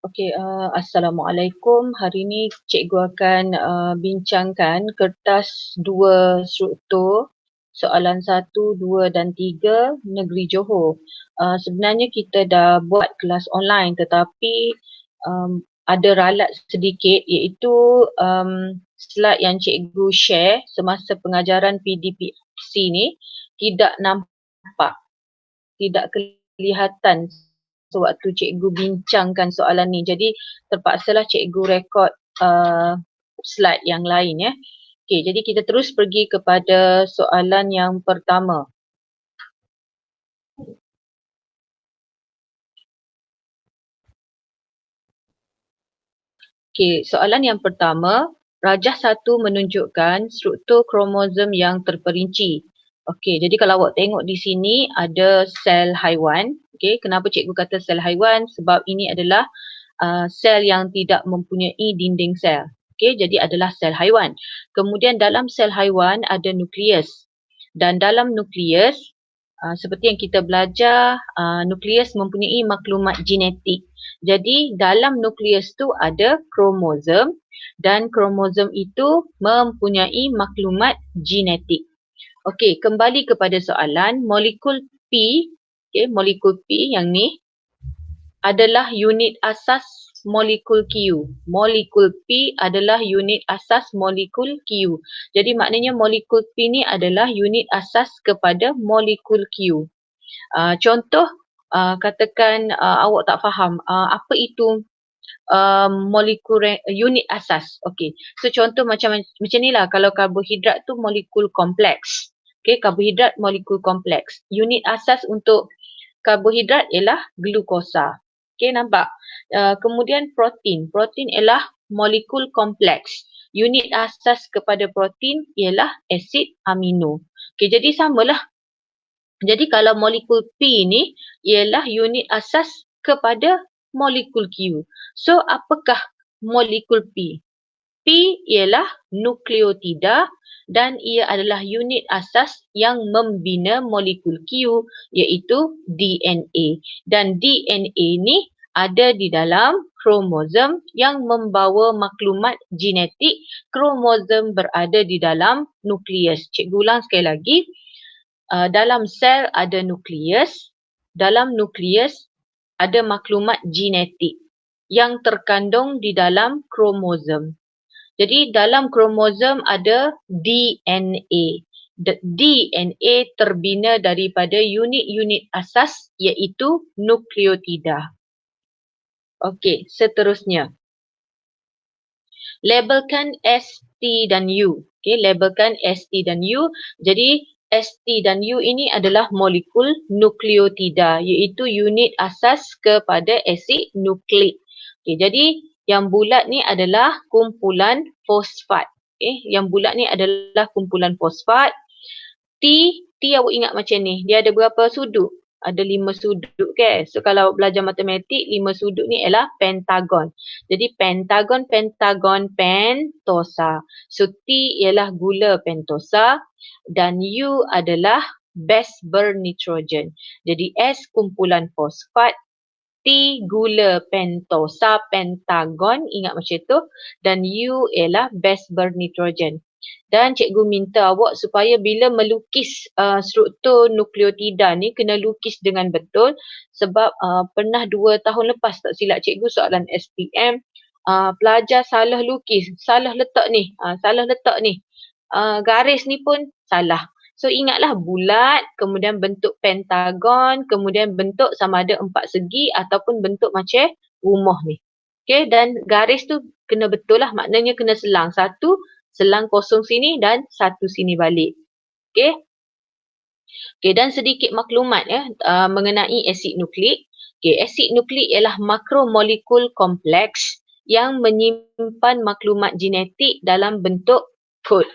Assalamualaikum. Hari ini cikgu akan bincangkan kertas 2 struktur soalan 1, 2 dan 3 Negeri Johor. Sebenarnya kita dah buat kelas online tetapi ada ralat sedikit iaitu slide yang cikgu share semasa pengajaran PDPC ni tidak nampak, tidak kelihatan sewaktu cikgu bincangkan soalan ni. Jadi terpaksalah cikgu rekod slide yang lain ya. Okey, jadi kita terus pergi kepada soalan yang pertama. Okey, soalan yang pertama, rajah 1 menunjukkan struktur kromosom yang terperinci. Okey, jadi kalau awak tengok di sini ada sel haiwan. Okey, kenapa cikgu kata sel haiwan? Sebab ini adalah sel yang tidak mempunyai dinding sel. Okey, jadi adalah sel haiwan. Kemudian dalam sel haiwan ada nukleus. Dan dalam nukleus, seperti yang kita belajar, nukleus mempunyai maklumat genetik. Jadi dalam nukleus tu ada kromosom dan kromosom itu mempunyai maklumat genetik. Okey, kembali kepada soalan, molekul P, molekul P yang ni adalah unit asas molekul Q. Molekul P adalah unit asas molekul Q. Jadi maknanya molekul P ni adalah unit asas kepada molekul Q. Contoh, katakan awak tak faham apa itu molekul unit asas. Okey. So contoh macam ni lah, kalau karbohidrat tu molekul kompleks. Okey, karbohidrat molekul kompleks. Unit asas untuk karbohidrat ialah glukosa. Okey, nampak? Kemudian protein. Protein ialah molekul kompleks. Unit asas kepada protein ialah asid amino. Okey, jadi samalah. Jadi kalau molekul P ni ialah unit asas kepada molekul Q. So apakah molekul P? P ialah nukleotida dan ia adalah unit asas yang membina molekul Q iaitu DNA. Dan DNA ni ada di dalam kromosom yang membawa maklumat genetik. Kromosom berada di dalam nukleus. Cikgu ulang sekali lagi. Dalam sel ada nukleus, dalam nukleus ada maklumat genetik yang terkandung di dalam kromosom. Jadi dalam kromosom ada DNA. DNA terbina daripada unit-unit asas iaitu nukleotida. Okey, seterusnya. Labelkan S, T dan U. Okey, labelkan S, T dan U. Jadi S, T dan U ini adalah molekul nukleotida iaitu unit asas kepada asid nukleik. Okey, jadi yang bulat ni adalah kumpulan fosfat. Okey, yang bulat ni adalah kumpulan fosfat. T awak ingat macam ni. Dia ada berapa sudut? Ada 5 sudut ke? So kalau belajar matematik, 5 sudut ni ialah pentagon. Jadi pentagon, pentosa. So T ialah gula pentosa dan U adalah base bernitrogen. Jadi S kumpulan fosfat, T gula pentosa, pentagon, ingat macam tu. Dan U ialah base bernitrogen. Dan cikgu minta awak supaya bila melukis struktur nukleotida ni kena lukis dengan betul sebab pernah 2 tahun lepas tak silap cikgu soalan SPM pelajar salah lukis, salah letak ni, garis ni pun salah. So ingatlah bulat, kemudian bentuk pentagon, kemudian bentuk sama ada 4 segi ataupun bentuk macam rumah ni. Okay, dan garis tu kena betul lah, maknanya kena selang. Satu selang kosong sini dan satu sini balik. Okey. Okey, dan sedikit maklumat mengenai asid nukleik. Okey, asid nukleik ialah makromolekul kompleks yang menyimpan maklumat genetik dalam bentuk kod.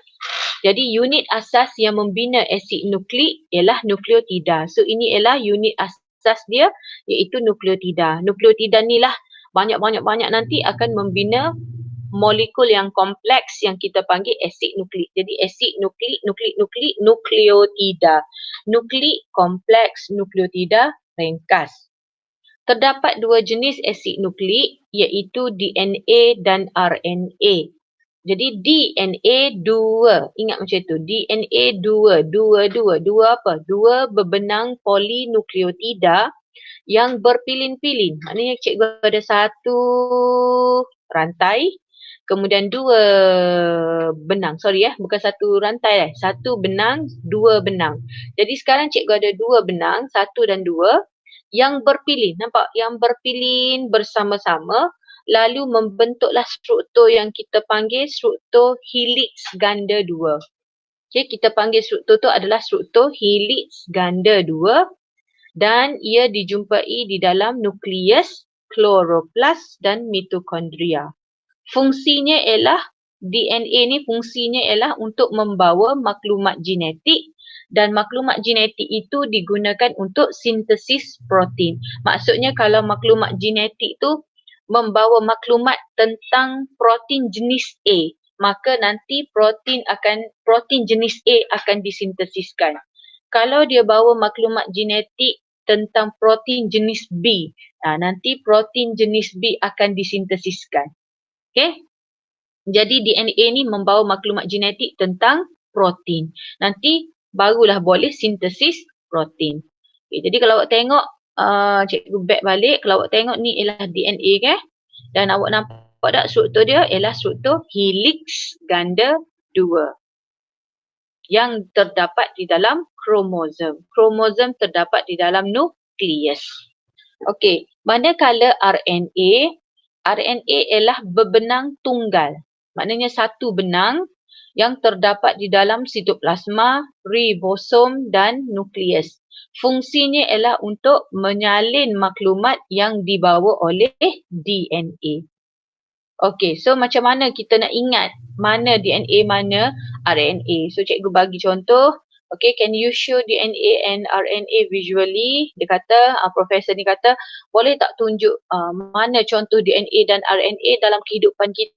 Jadi unit asas yang membina asid nukleik ialah nukleotida. So ini ialah unit asas dia iaitu nukleotida. Nukleotida ni lah banyak-banyak nanti akan membina molekul yang kompleks yang kita panggil asid nukleik. Jadi asid nukleik, nukleotida. Nukleik kompleks, nukleotida ringkas. Terdapat dua jenis asid nukleik iaitu DNA dan RNA. Jadi DNA dua, ingat macam tu. DNA dua apa? Dua berbenang polinukleotida yang berpilin-pilin. Maknanya cikgu ada satu rantai, kemudian dua benang. Bukan satu rantai. Satu benang, dua benang. Jadi sekarang cikgu ada dua benang, satu dan dua, yang berpilin. Nampak? Yang berpilin bersama-sama, lalu membentuklah struktur yang kita panggil struktur helix ganda dua. Okay, kita panggil struktur tu adalah struktur helix ganda dua dan ia dijumpai di dalam nukleus, kloroplas dan mitokondria. Fungsinya ialah DNA ni fungsinya ialah untuk membawa maklumat genetik dan maklumat genetik itu digunakan untuk sintesis protein. Maksudnya kalau maklumat genetik tu membawa maklumat tentang protein jenis A, maka nanti protein jenis A akan disintesiskan. Kalau dia bawa maklumat genetik tentang protein jenis B, nanti protein jenis B akan disintesiskan. Okay? Jadi DNA ni membawa maklumat genetik tentang protein. Nanti barulah boleh sintesis protein. Okay, jadi kalau awak tengok, cikgu back balik, kalau awak tengok ni ialah DNA kan? Dan awak nampak tak struktur dia ialah struktur helix ganda 2 yang terdapat di dalam kromosom. Kromosom terdapat di dalam nukleus. Okey, manakala RNA, RNA ialah berbenang tunggal. Maknanya satu benang yang terdapat di dalam sitoplasma, ribosom dan nukleus. Fungsinya ialah untuk menyalin maklumat yang dibawa oleh DNA. Okey, so macam mana kita nak ingat mana DNA, mana RNA? So cikgu bagi contoh. Okay, can you show DNA and RNA visually? Dia kata, profesor ni kata, boleh tak tunjuk mana contoh DNA dan RNA dalam kehidupan kita?